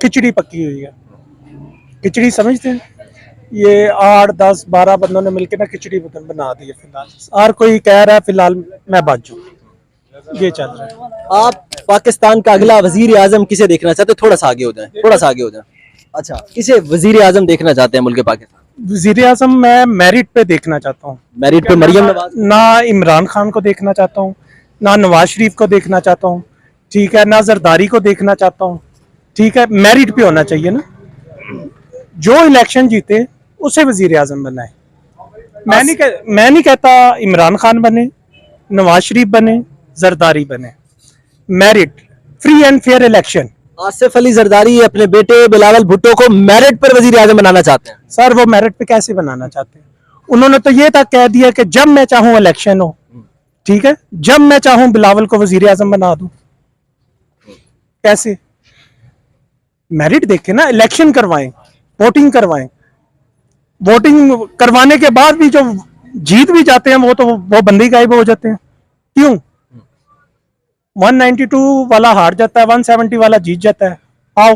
खिचड़ी पकी हुई है। खिचड़ी समझते हैं? ये 8, 10, 12 बंदों ने मिलकर ना खिचड़ी बना दी है फिलहाल। हर कोई कह रहा है फिलहाल मैं बाजू, ये चल रहा है। आप पाकिस्तान का अगला वजीर आजम किसे देखना चाहते हैं? थोड़ा सा आगे हो जाए, थोड़ा सा आगे हो जाए। अच्छा, किसे वजीर आजम देखना चाहते हैं मुल्क पाकिस्तान? वजीर आजम मैं मेरिट पे देखना चाहता हूँ। मेरिट पे मरियम नवाज? ना इमरान खान को देखना चाहता हूँ, ना नवाज शरीफ को देखना चाहता हूँ, ठीक है, ना जरदारी को देखना चाहता हूँ, ठीक है। मेरिट पे होना चाहिए ना, जो इलेक्शन जीते उसे वजीर आजम बनाए। मैं नहीं कहता इमरान खान बने, नवाज शरीफ बने, जरदारी बने। Merit, free and fair election. Asif Ali Zardari अपने बेटे बिलावल भुट्टो को मेरिट पर वजीर आजम बनाना चाहते हैं। सर वो मेरिट पे कैसे बनाना चाहते हैं? उन्होंने तो ये तक कह दिया कि जब मैं चाहूं इलेक्शन हो, ठीक है, जब मैं चाहूं बिलावल को वजीर आजम बना दूं। कैसे? मेरिट देखे ना, इलेक्शन करवाएं, वोटिंग करवाएं। वोटिंग करवाने के बाद भी जो जीत भी जाते हैं वो बंदी गायब हो जाते हैं। क्यों? 192 वाला हार जाता है, 170 वाला जीत जाता है। आओ।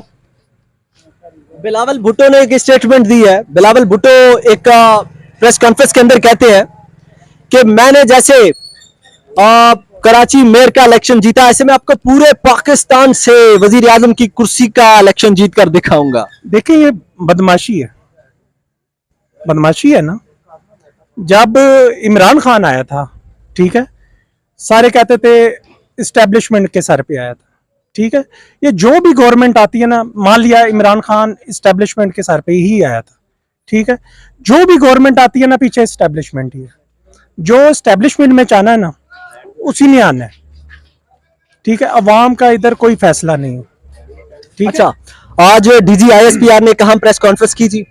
बिलावल भुट्टो ने एक स्टेटमेंट दी है। बिलावल भुट्टो एक प्रेस कॉन्फ्रेंस के अंदर कहते हैं कि मैंने जैसे कराची मेयर का इलेक्शन जीता, ऐसे मैं आपको पूरे पाकिस्तान से वजीर आजम की कुर्सी का इलेक्शन जीत कर दिखाऊंगा। देखिए ये बदमाशी है, बदमाशी है ना। जब इमरान खान आया था, ठीक है, सारे कहते थे इस्टेब्लिशमेंट के सर पे आया था, ठीक है। ये जो भी गवर्नमेंट आती है ना, मान लिया इमरान खान इस्टेब्लिशमेंट के सर पे ही आया था, ठीक है। जो भी गवर्नमेंट आती है ना, पीछे इस्टेब्लिशमेंट ही है। जो इस्टेब्लिशमेंट में चाहना है ना, उसी ने आना है, ठीक है। अवाम का इधर कोई फैसला नहीं है, ठीक है। अच्छा, आज डीजी आईएसपीआर ने कहा प्रेस कॉन्फ्रेंस की थी।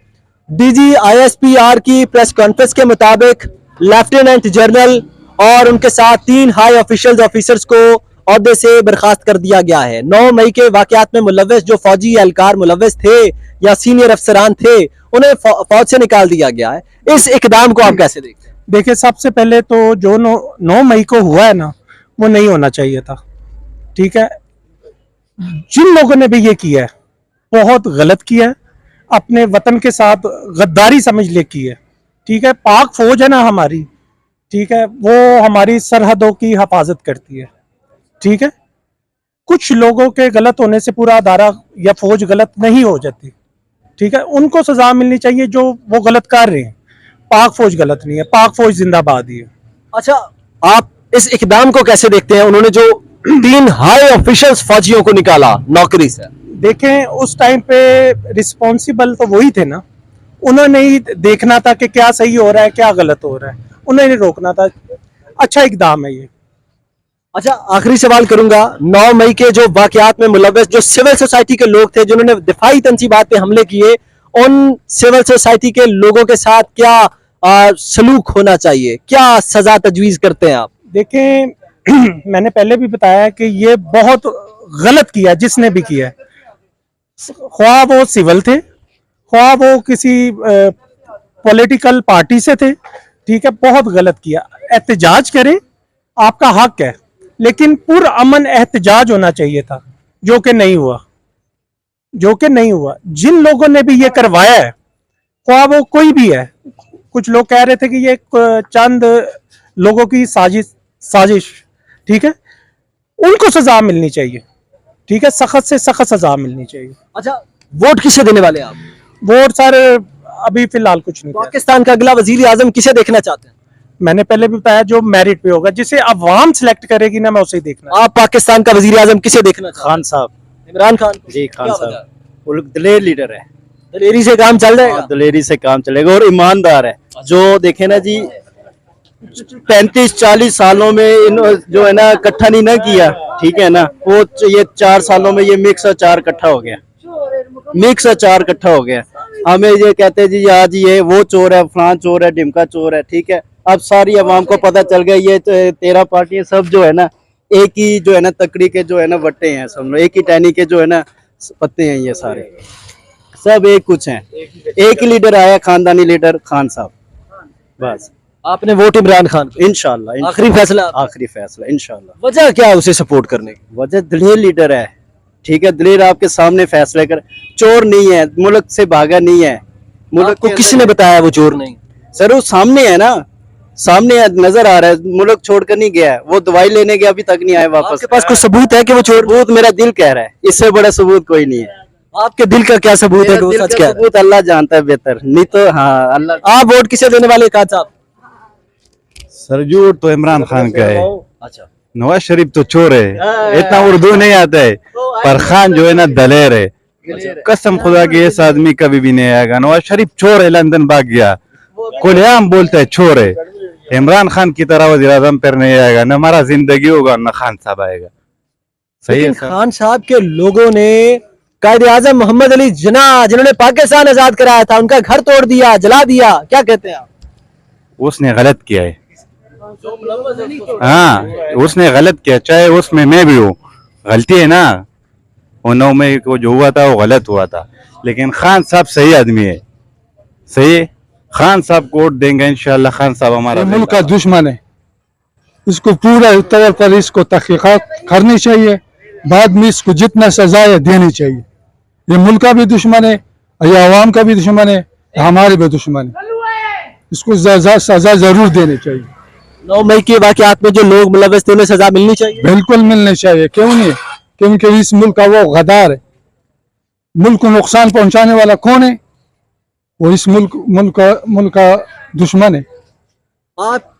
डीजी आईएसपीआर की प्रेस कॉन्फ्रेंस के मुताबिक लेफ्टिनेंट जनरल और उनके साथ 3 हाई ऑफिसर्स को ओहदे से बर्खास्त कर दिया गया है। 9 मई के वाकयात में मुलव्वस जो फौजी एहलकार मुलव्वस थे या सीनियर अफसरान थे, उन्हें फौज से निकाल दिया गया है। इस इकदाम को आप कैसे देखते हैं? देखिए, सबसे पहले तो जो 9 मई को हुआ है ना, वो नहीं होना चाहिए था, ठीक है। जिन लोगों ने भी ये किया है, बहुत गलत किया है, अपने वतन के साथ गद्दारी समझ ले की है, ठीक है। पाक फौज है ना हमारी, ठीक है, वो हमारी सरहदों की हिफाजत करती है, ठीक है। कुछ लोगों के गलत होने से पूरा अदारा या फौज गलत नहीं हो जाती, ठीक है। उनको सजा मिलनी चाहिए जो वो गलत कर रहे हैं। पाक फौज गलत नहीं है, पाक फौज जिंदाबाद ही है। अच्छा, आप इस इकदाम को कैसे देखते हैं? उन्होंने जो 3 हाई ऑफिशियल्स फौजियों को निकाला नौकरी से, देखें उस टाइम पे रिस्पॉन्सिबल तो वही थे ना। उन्होंने ही देखना था कि क्या सही हो रहा है, क्या गलत हो रहा है, उन्होंने रोकना था। अच्छा इकदाम है ये। अच्छा, आखिरी सवाल करूंगा। 9 मई के जो वाकयात में मुलव्वस जो सिविल सोसाइटी के लोग थे, जिन्होंने दिफाई तंसीबात पे हमले किए, उन सिविल सोसाइटी के लोगों के साथ क्या सलूक होना चाहिए? क्या सजा तजवीज करते हैं आप? देखें मैंने पहले भी बताया कि ये बहुत गलत किया जिसने भी किया, ख्वाह वो सिविल थे, ख्वाह वो किसी पॉलिटिकल पार्टी से थे, ठीक है। बहुत गलत किया। एहतजाज करें, आपका हक है, लेकिन पुरअमन एहतजाज होना चाहिए था, जो कि नहीं हुआ, जो कि नहीं हुआ। जिन लोगों ने भी ये करवाया है, ख्वाह वो कोई भी है, कुछ लोग कह रहे थे कि ये चंद लोगों की साजिश, ठीक है, उनको सजा मिलनी चाहिए, ठीक है, सख्त से सख्त सजा मिलनी चाहिए। अच्छा, वोट किसे देने वाले आप? वोट सर अभी फिलहाल कुछ नहीं। पाकिस्तान का अगला वजीर आजम किसे देखना चाहते हैं? मैंने पहले भी बताया, जो मेरिट पे होगा, जिसे अवाम सिलेक्ट करेगी ना, मैं उसे ही देखना। आप पाकिस्तान का वजीर आजम किसे देखना चाहते हैं? खान साहब। इमरान खान जी, खान साहब वो दलेर लीडर है, दलेरी से काम चल जाएगा। दलेरी से काम चलेगा और ईमानदार है। जो देखे ना जी, 35-40 सालों में जो है ना इकट्ठा नहीं ना किया, ठीक है ना, वो ये 4 सालों में ये मिक्स अचार इकट्ठा हो गया, मिक्स अचार इकट्ठा हो गया। हमें ये कहते हैं जी आज ये वो चोर है, फलां चोर है, ढिमका चोर है, ठीक है। अब सारी अवाम को पता चल गया ये 13 पार्टियां सब जो है ना एक ही जो है ना तकड़ी के जो है ना वट्टे हैं, सब एक ही टहनी के जो है ना पत्ते हैं, ये सारे सब एक कुछ हैं। एक ही लीडर आया, खानदानी लीडर खान साहब, बस। आपने वोट इमरान खान को? इंशाल्लाह आखिरी फैसला? आखिरी फैसला इंशाल्लाह। वजह क्या है उसे सपोर्ट करने की? वजह दलेर लीडर है, ठीक है, दलेर आपके सामने फैसले कर, चोर नहीं है, मुल्क से भागा नहीं है। मुल्क को किसी ने बताया वो चोर नहीं? सर वो सामने है ना, सामने है, नजर आ रहा है, मुल्क छोड़कर नहीं गया है, वो दवाई लेने गया अभी तक नहीं आया वापस। आपके पास कुछ सबूत है कि वो चोर? सबूत मेरा दिल कह रहा है, इससे बड़ा सबूत कोई नहीं है। आपके दिल का क्या सबूत है कि वो दिल सच का कह रहा सबूत अल्लाह जानता है बेहतर, नहीं तो हाँ अल्लाह। है? आप वोट किसे देने वाले काद साहब? सरजूर तो इमरान खान का है, अच्छा, नवाज शरीफ तो चोर है, इतना उर्दू नहीं आता है, पर खान जो है ना दलेर है। कसम खुदा की इस आदमी कभी भी नहीं आएगा। नवाज शरीफ चोर है, लंदन भाग गया, खुलेआम बोलता है चोर है। इमरान खान की तरह वज़ीर आज़म पर नहीं आएगा, न हमारा जिंदगी होगा न खान साहब आएगा। सही है लेकिन सर? खान साहब के लोगों ने कायदे आजम मोहम्मद अली जिन्ना, जिन्होंने पाकिस्तान आजाद कराया था, उनका घर तोड़ दिया, जला दिया, क्या कहते हैं आप? उसने गलत किया है, हाँ उसने गलत किया, चाहे उसमें मैं भी हूँ, गलती है ना। वो 9 मई को जो हुआ था वो गलत हुआ था, लेकिन खान साहब सही आदमी है, सही है। खान साहब को वोट देंगे इंशाल्लाह। खान साहब हमारा मुल्क का दुश्मन है, इसको पूरा तौर पर इसको तहकीकात करनी चाहिए, बाद में इसको जितना सजा है देनी चाहिए। ये मुल्क का भी दुश्मन है, ये अवाम का भी दुश्मन है, हमारे भी दुश्मन है, इसको सजा जरूर देनी चाहिए। 9 मई के वाकयात में जो लोग मुलव्वस थे उन्हें सजा मिलनी चाहिए। बिल्कुल मिलनी चाहिए, क्यों नहीं? क्योंकि इस मुल्क का वो गद्दार है। मुल्क को नुकसान पहुंचाने वाला कौन है? वो इस मुल्क का दुश्मन है। आप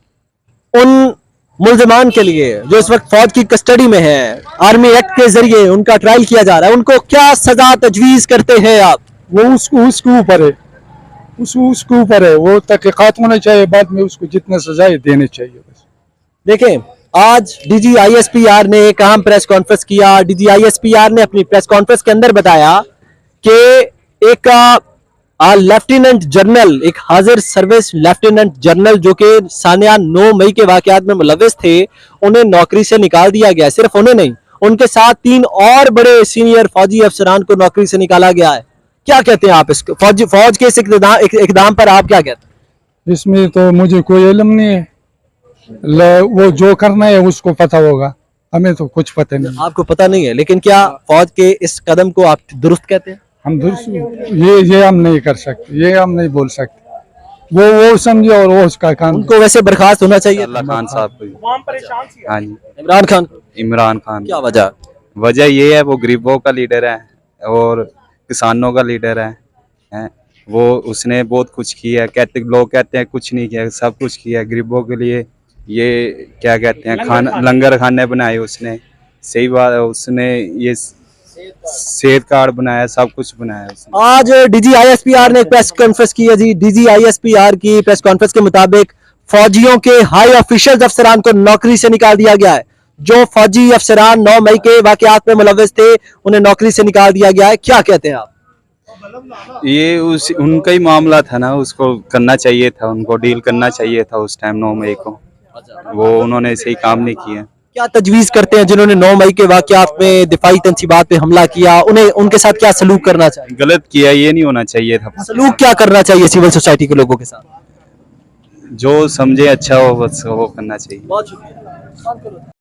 उन मुल्जमान के लिए जो इस वक्त फौज की कस्टडी में है, आर्मी एक्ट के जरिए उनका ट्रायल किया जा रहा है, उनको क्या सजा तजवीज करते हैं आप? वो उसके ऊपर है, उसके ऊपर है, वो तहकीकात होना चाहिए, बाद में उसको जितना सजाएं देनी चाहिए बस। देखें, आज डीजी आईएसपीआर ने एक अहम प्रेस कॉन्फ्रेंस किया। डीजी आईएसपीआर ने अपनी प्रेस कॉन्फ्रेंस के अंदर बताया कि एक लेफ्टिनेंट जनरल, एक हाजिर सर्विस लेफ्टिनेंट जनरल जो कि सानिया 9 मई के वाकयात में मुलव्वस थे, उन्हें नौकरी से निकाल दिया गया। सिर्फ उन्हें नहीं, उनके साथ 3 और बड़े सीनियर फौजी अफसरान को नौकरी से निकाला गया है। क्या कहते हैं आप इसको? फौज के इस इकदाम पर आप क्या कहते हैं? इसमें तो मुझे कोई इल्म नहीं है, वो जो करना है उसको पता होगा, हमें तो कुछ पता नहीं। आपको पता नहीं है, लेकिन क्या फौज के इस कदम को आप दुरुस्त कहते हैं? हम ये हम नहीं कर सकते, ये हम नहीं बोल सकते। वो समझे और वो उसका काम। उनको वैसे बर्खास्त होना चाहिए। खान साहब को। हाँ जी, इमरान खान, इमरान खान। क्या वजह? वजह ये है, वो गरीबों का लीडर है और किसानों का लीडर है। वो उसने बहुत कुछ किया है, लोग कहते हैं कुछ नहीं किया, सब कुछ किया गरीबों के लिए। ये क्या कहते हैं, लंगर खाने बनाए उसने, सही बात है, उसने ये सेहत कार्ड बनाया, सब कुछ बनाया उसने। आज डीजी आईएसपीआर ने एक प्रेस कॉन्फ्रेंस की है जी। डीजी आईएसपीआर की प्रेस कॉन्फ्रेंस के मुताबिक फौजियों के हाई ऑफिशियल अफसरान को नौकरी से निकाल दिया गया है। जो फौजी अफसरान 9 मई के वाकयात में मुलव्वस थे, उन्हें नौकरी से निकाल दिया गया है। क्या कहते हैं आप? ये उनका ही मामला था ना, उसको करना चाहिए था, उनको डील करना चाहिए था उस टाइम 9 मई को, वो उन्होंने सही काम नहीं किया। क्या तजवीज करते हैं जिन्होंने 9 मई के वाकयात में दिफाई तंसीबात पे हमला किया, उन्हें उनके साथ क्या सलूक करना चाहिए? गलत किया, ये नहीं होना चाहिए था। सलूक क्या करना चाहिए सिविल सोसाइटी के लोगों के साथ? जो समझे अच्छा हो बस वो करना चाहिए। बहुत शुक्रिया।